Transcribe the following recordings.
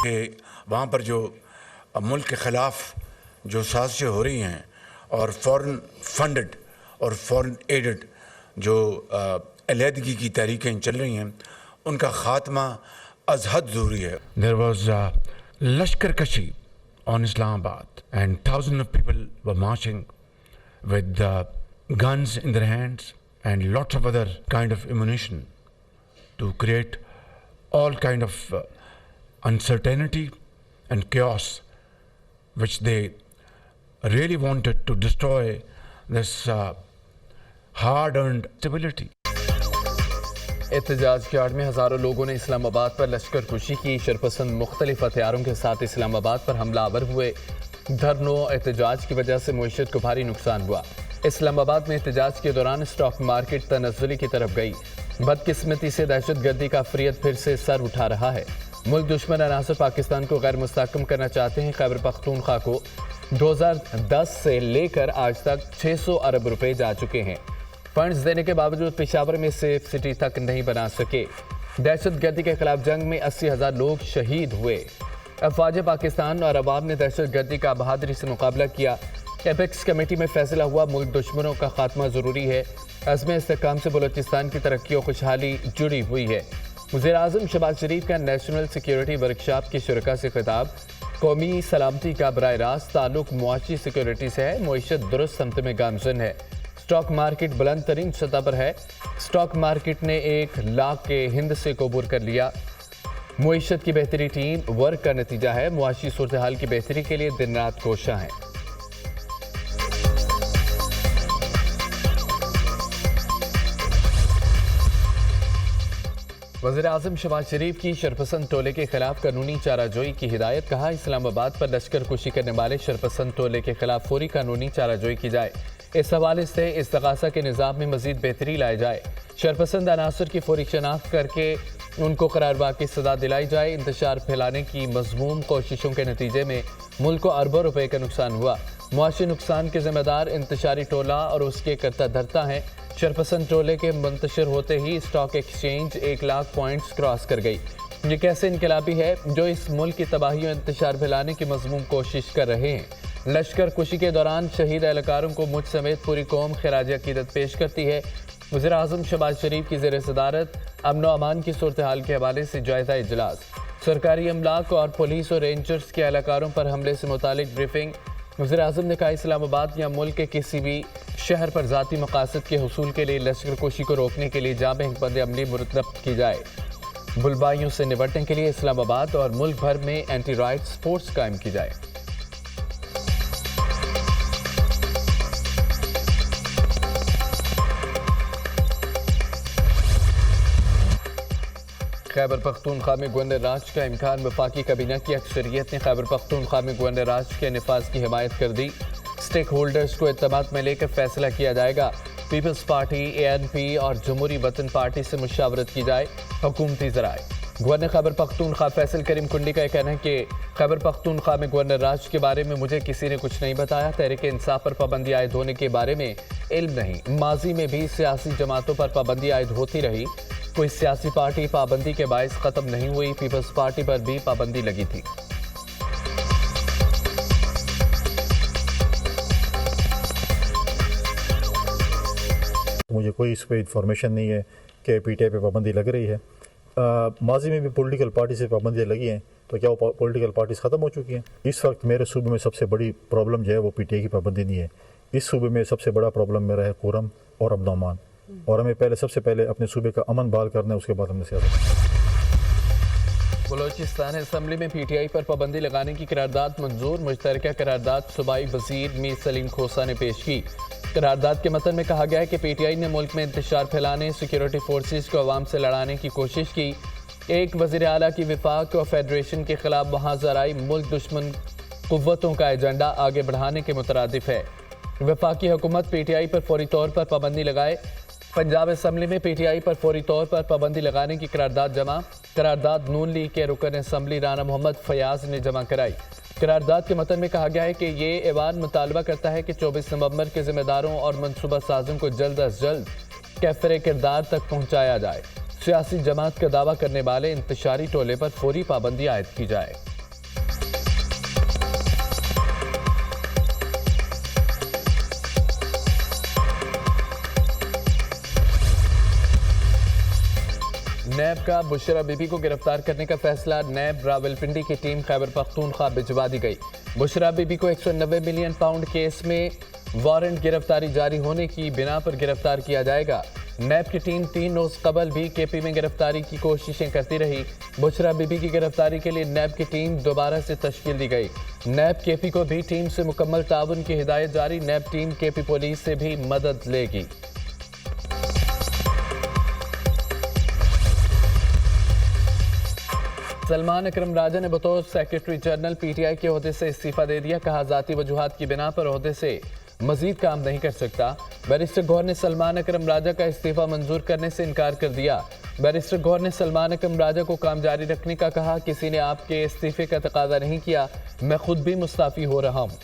کہ وہاں پر جو ملک کے خلاف جو سازشیں ہو رہی ہیں اور فورن فنڈڈ اور فورن ایڈڈ جو علیحدگی کی تحریکیں چل رہی ہیں ان کا خاتمہ از حد ضروری ہے. There was لشکر کشی on Islamabad and thousands of people were marching with guns in their hands and lots of other kind of ammunition to create all kind of uncertainty and chaos which they really wanted to destroy this hard-earned stability. احتجاج کی آڑ میں ہزاروں لوگوں نے اسلام آباد پر لشکر کشی کی. شرپسند مختلف ہتھیاروں کے ساتھ اسلام آباد پر حملہ آور ہوئے. دھرنوں احتجاج کی وجہ سے معیشت کو بھاری نقصان ہوا. اسلام آباد میں احتجاج کے دوران اسٹاک مارکیٹ تنزلی کی طرف گئی. بدقسمتی سے دہشت گردی کا فریت پھر سے سر اٹھا رہا ہے. ملک دشمن عناصر پاکستان کو غیر مستحکم کرنا چاہتے ہیں. خیبر پختونخوا کو 2010 سے لے کر آج تک 600 ارب روپے جا چکے ہیں. فنڈز دینے کے باوجود پشاور میں سیف سٹی تک نہیں بنا سکے. دہشت گردی کے خلاف جنگ میں 80,000 لوگ شہید ہوئے. افواج پاکستان اور عوام نے دہشت گردی کا بہادری سے مقابلہ کیا. ایپیکس کمیٹی میں فیصلہ ہوا ملک دشمنوں کا خاتمہ ضروری ہے. عزم استحکام سے بلوچستان کی ترقی و خوشحالی جڑی ہوئی ہے. وزیر اعظم شہباز شریف کا نیشنل سیکیورٹی ورکشاپ کی شرکاء سے خطاب. قومی سلامتی کا براہ راست تعلق معاشی سیکیورٹی سے ہے. معیشت درست سمت میں گامزن ہے. اسٹاک مارکیٹ بلند ترین سطح پر ہے. اسٹاک مارکیٹ نے 1 لاکھ کے ہند سے عبور کر لیا. معیشت کی بہتری ٹیم ورک کا نتیجہ ہے. معاشی صورتحال کی بہتری کے لیے دن رات کوشاں ہیں. وزیر اعظم شہباز شریف کی شرپسند ٹولے کے خلاف قانونی چارہ جوئی کی ہدایت. کہا اسلام آباد پر لشکر کشی کرنے والے شرپسند ٹولے کے خلاف فوری قانونی چارہ جوئی کی جائے. اس حوالے سے استغاثہ کے نظام میں مزید بہتری لائے جائے. شرپسند عناصر کی فوری شناخت کر کے ان کو قرارباغ کی سزا دلائی جائے. انتشار پھیلانے کی مذموم کوششوں کے نتیجے میں ملک کو اربوں روپے کا نقصان ہوا. معاشی نقصان کے ذمہ دار انتشاری ٹولہ اور اس کے کرتا دھرتا ہیں. شرپسند ٹولے کے منتشر ہوتے ہی stock exchange 1 lakh points cross کر گئی. یہ کیسے انقلابی ہے جو اس ملک کی تباہی و انتشار پھیلانے کی مذموم کوشش کر رہے ہیں. لشکر کشی کے دوران شہید اہلکاروں کو مجھ سمیت پوری قوم خراج عقیدت پیش کرتی ہے. وزیر اعظم شہباز شریف کی زیر صدارت امن و امان کی صورتحال کے حوالے سے جائزہ اجلاس. سرکاری املاک اور پولیس اور رینجرز کے اہلکاروں پر حملے سے متعلق بریفنگ. وزیر اعظم نے کہا اسلام آباد یا ملک کے کسی بھی شہر پر ذاتی مقاصد کے حصول کے لیے لشکر کشی کو روکنے کے لیے جامع حکمت عملی مرتب کی جائے. بلبائیوں سے نمٹنے کے لیے اسلام آباد اور ملک بھر میں اینٹی رائٹس فورس قائم کی جائے. خیبر پختونخوا میں گورنر راج کا امکان. وفاقی کابینہ کی اکثریت نے خیبر پختونخوا میں گورنر راج کے نفاذ کی حمایت کر دی. اسٹیک ہولڈرز کو اعتماد میں لے کر فیصلہ کیا جائے گا. پیپلز پارٹی ANP اور جمہوری وطن پارٹی سے مشاورت کی جائے. حکومتی ذرائع. گورنر خیبر پختونخوا فیصل کریم کنڈی کا یہ کہنا ہے کہ خیبر پختونخوا میں گورنر راج کے بارے میں مجھے کسی نے کچھ نہیں بتایا. تحریک انصاف پر پابندی عائد ہونے کے بارے میں علم نہیں. ماضی میں بھی سیاسی جماعتوں پر پابندی عائد ہوتی رہی. کوئی سیاسی پارٹی پابندی کے باعث ختم نہیں ہوئی. پیپلز پارٹی پر بھی پابندی لگی تھی. مجھے کوئی اس پہ انفارمیشن نہیں ہے کہ PTI پہ پابندی لگ رہی ہے. ماضی میں بھی پولیٹیکل پارٹی سے پابندیاں لگی ہیں تو کیا وہ پولیٹیکل پارٹیز ختم ہو چکی ہیں؟ اس وقت میرے صوبے میں سب سے بڑی پرابلم جو ہے وہ PTI کی پابندی نہیں ہے. اس صوبے میں سب سے بڑا پرابلم میرا ہے قرم اور امن و امان. اور ہمیں سب سے پہلے اپنے صوبے کا امن بحال کرنا ہے, اس کے بعد ہم نے سیاست. بلوچستان اسمبلی میں PTI پر پابندی لگانے کی قرارداد منظور. مشترکہ قرارداد صوبائی وزیر میر سلیم کھوسہ نے پیش کی. قرارداد کے متن میں کہا گیا ہے کہ PTI نے ملک میں انتشار پھیلانے, سیکیورٹی فورسز کو عوام سے لڑانے کی کوشش کی. ایک وزیر اعلیٰ کی وفاق اور فیڈریشن کے خلاف وہاں ذرائع ملک دشمن قوتوں کا ایجنڈا آگے بڑھانے کے مترادف ہے. وفاقی حکومت PTI پر فوری طور پر پابندی لگائے. پنجاب اسمبلی میں PTI پر فوری طور پر پابندی لگانے کی قرارداد جمع. قرارداد نون لیگ کے رکن اسمبلی رانا محمد فیاض نے جمع کرائی. قرارداد کے متن میں کہا گیا ہے کہ یہ ایوان مطالبہ کرتا ہے کہ 24 نومبر کے ذمہ داروں اور منصوبہ سازوں کو جلد از جلد کیفر کردار تک پہنچایا جائے. سیاسی جماعت کا دعویٰ کرنے والے انتشاری ٹولے پر فوری پابندی عائد کی جائے. نیب کا بشرا بی بی کو گرفتار کرنے کا فیصلہ، نیب راولپنڈی کی ٹیم خیبر پختونخوا بھجوا دی گئی۔ بشرا بی بی کو 190 ملین پاؤنڈ کیس میں وارنٹ گرفتاری جاری ہونے کی بنا پر گرفتار کیا جائے گا۔ نیب کی ٹیم 3 روز قبل بھی کے پی میں گرفتاری کی کوششیں کرتی رہی۔ بشرا بی بی کی گرفتاری کے لیے نیب کی ٹیم دوبارہ سے تشکیل دی گئی۔ نیب کے پی کو بھی ٹیم سے مکمل تعاون کی ہدایت جاری، نیب ٹیم کے پی پولیس سے بھی مدد لے گی۔ سلمان اکرم راجہ نے بطور secretary general P T I کے عہدے سے استعفیٰ دے دیا، کہا ذاتی وجوہات کی بنا پر عہدے سے مزید کام نہیں کر سکتا۔ بیرسٹر گوہر نے سلمان اکرم راجہ کا استعفیٰ منظور کرنے سے انکار کر دیا۔ بیرسٹر گوہر نے سلمان اکرم راجہ کو کام جاری رکھنے کا کہا، کسی نے آپ کے استعفے کا تقاضا نہیں کیا، میں خود بھی مستعفی ہو رہا ہوں۔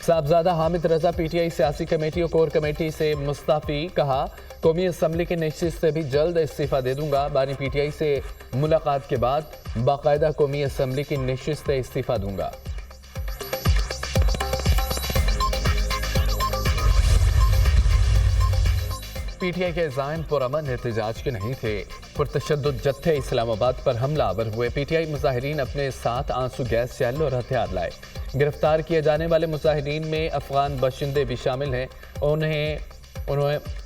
صاحبزادہ حامد رضا پی ٹی آئی سیاسی کمیٹی اور کور کمیٹی سے مستعفی، کہا قومی اسمبلی کی نشست سے بھی جلد استعفیٰ دے دوں گا، بانی پی ٹی آئی سے ملاقات کے بعد باقاعدہ قومی اسمبلی کی نشست سے استعفیٰ دوں گا۔ پی ٹی آئی کے عزائم پرامن احتجاج کے نہیں تھے، پرتشدد جتھے اسلام آباد پر حملہ آور ہوئے۔ پی ٹی آئی مظاہرین اپنے ساتھ آنسو گیس سیل اور ہتھیار لائے۔ گرفتار کیے جانے والے مظاہرین میں افغان باشندے بھی شامل ہیں۔ انہیں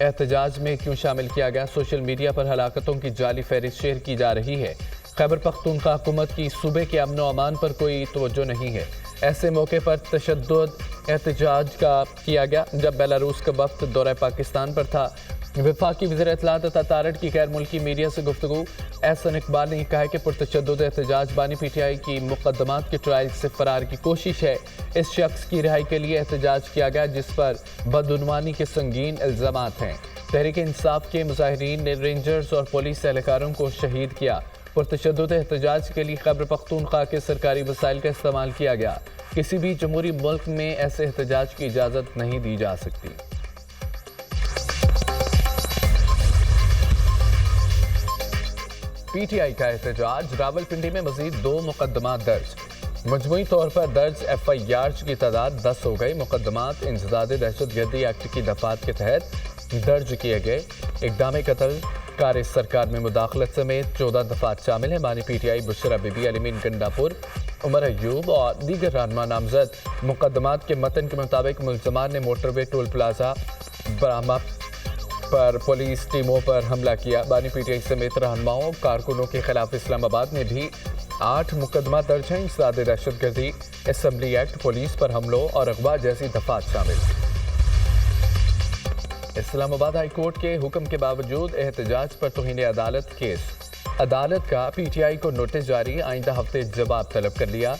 احتجاج میں کیوں شامل کیا گیا؟ سوشل میڈیا پر ہلاکتوں کی جعلی فہرست شیئر کی جا رہی ہے۔ خیبر پختونخوا حکومت کی صوبے کے امن و امان پر کوئی توجہ نہیں ہے۔ ایسے موقع پر تشدد احتجاج کا کیا گیا جب بیلاروس کا وفد دورہ پاکستان پر تھا۔ وفاقی وزیر اطلاعات عطا تارڑ کی غیر ملکی میڈیا سے گفتگو، احسن اقبال نے کہا کہ پرتشدد احتجاج بانی پی ٹی آئی کی مقدمات کے ٹرائل سے فرار کی کوشش ہے۔ اس شخص کی رہائی کے لیے احتجاج کیا گیا جس پر بدعنوانی کے سنگین الزامات ہیں۔ تحریک انصاف کے مظاہرین نے رینجرز اور پولیس اہلکاروں کو شہید کیا۔ پرتشدد احتجاج کے لیے خیبر پختونخوا کے سرکاری وسائل کا استعمال کیا گیا۔ کسی بھی جمہوری ملک میں ایسے احتجاج کی اجازت نہیں دی جا سکتی۔ پی ٹی آئی کا احتجاج، راولپنڈی میں مزید 2 مقدمات درج۔ مجموعی طور پر درج ایف آئی آرز کی تعداد 10 ہو گئی۔ مقدمات انسداد دہشت گردی ایکٹ کی دفعات کے تحت درج کیے گئے۔ اقدام قتل، کار سرکار میں مداخلت سمیت 14 دفعات شامل ہیں۔ بانی P T I Bushra Bibi, Ali Amin Gandapur, Umar Ayub اور دیگر رہنما نامزد۔ مقدمات کے متن کے مطابق ملزمان نے موٹر وے ٹول پلازا برہما پر پولیس ٹیموں پر حملہ کیا۔ بانی پی ٹی آئی سمیت رہنماؤں کارکنوں کے خلاف اسلام آباد میں بھی 8 مقدمات درج ہیں۔ انسداد دہشت گردی، اسمبلی ایکٹ، پولیس پر حملوں اور اغوا جیسی دفعات شامل۔ اسلام آباد ہائی کورٹ کے حکم کے باوجود احتجاج پر توہین عدالت کیس، عدالت کا پی ٹی آئی کو نوٹس جاری، آئندہ ہفتے جواب طلب کر لیا۔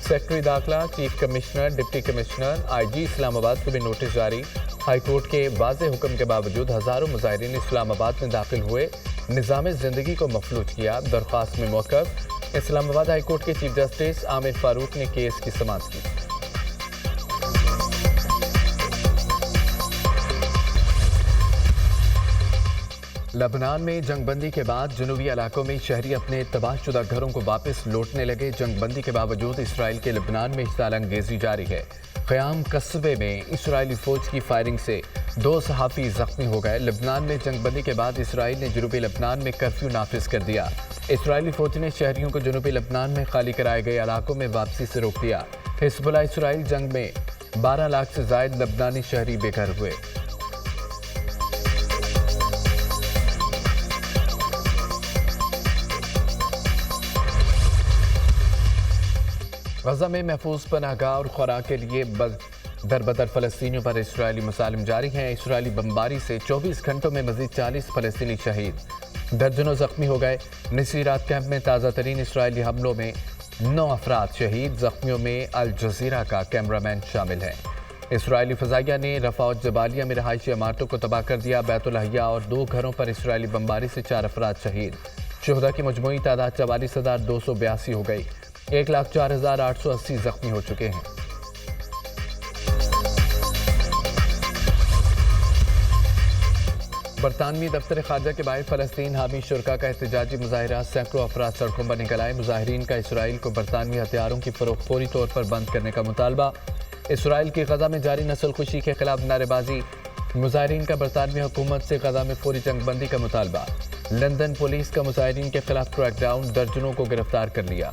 سیکرٹری داخلہ، چیف کمشنر، ڈپٹی کمشنر، آئی جی اسلام آباد کو بھی نوٹس جاری۔ ہائی کورٹ کے واضح حکم کے باوجود ہزاروں مظاہرین اسلام آباد میں داخل ہوئے، نظام زندگی کو مفلوج کیا، درخواست میں موقف۔ اسلام آباد ہائی کورٹ کے چیف جسٹس عامر فاروق نے کیس کی سماعت کی۔ لبنان میں جنگ بندی کے بعد جنوبی علاقوں میں شہری اپنے تباہ شدہ گھروں کو واپس لوٹنے لگے۔ جنگ بندی کے باوجود اسرائیل کے لبنان میں اشتعال انگیزی جاری ہے۔ قیام قصبے میں اسرائیلی فوج کی فائرنگ سے 2 صحافی زخمی ہو گئے۔ لبنان میں جنگ بندی کے بعد اسرائیل نے جنوبی لبنان میں کرفیو نافذ کر دیا۔ اسرائیلی فوج نے شہریوں کو جنوبی لبنان میں خالی کرائے گئے علاقوں میں واپسی سے روک دیا۔ حزب اللہ اسرائیل جنگ میں 12 لاکھ سے زائد لبنانی شہری بے گھر ہوئے۔ غزہ میں محفوظ پناہ گاہ اور خوراک کے لیے در بدر فلسطینیوں پر اسرائیلی مسالم جاری ہیں۔ اسرائیلی بمباری سے 24 گھنٹوں میں مزید 40 فلسطینی شہید، درجنوں زخمی ہو گئے۔ نصیرات کیمپ میں تازہ ترین اسرائیلی حملوں میں 9 افراد شہید، زخمیوں میں الجزیرہ کا کیمرامین شامل ہے۔ اسرائیلی فضائیہ نے رفح اور جبالیہ میں رہائشی عمارتوں کو تباہ کر دیا۔ بیت الاحیاء اور 2 گھروں پر اسرائیلی بمباری سے 4 افراد شہید، شہداء کی مجموعی تعداد 44,282 ہو گئی۔ 1,04,880 زخمی ہو چکے ہیں۔ برطانوی دفتر خارجہ کے باہر فلسطین حامی شرکاء کا احتجاجی مظاہرہ، سینکڑوں افراد سڑکوں پر نکل آئے۔ مظاہرین کا اسرائیل کو برطانوی ہتھیاروں کی فروخت فوری طور پر بند کرنے کا مطالبہ۔ اسرائیل کی غزہ میں جاری نسل کشی کے خلاف نعرے بازی، مظاہرین کا برطانوی حکومت سے غزہ میں فوری جنگ بندی کا مطالبہ۔ لندن پولیس کا مظاہرین کے خلاف کریک ڈاؤن، درجنوں کو گرفتار کر لیا۔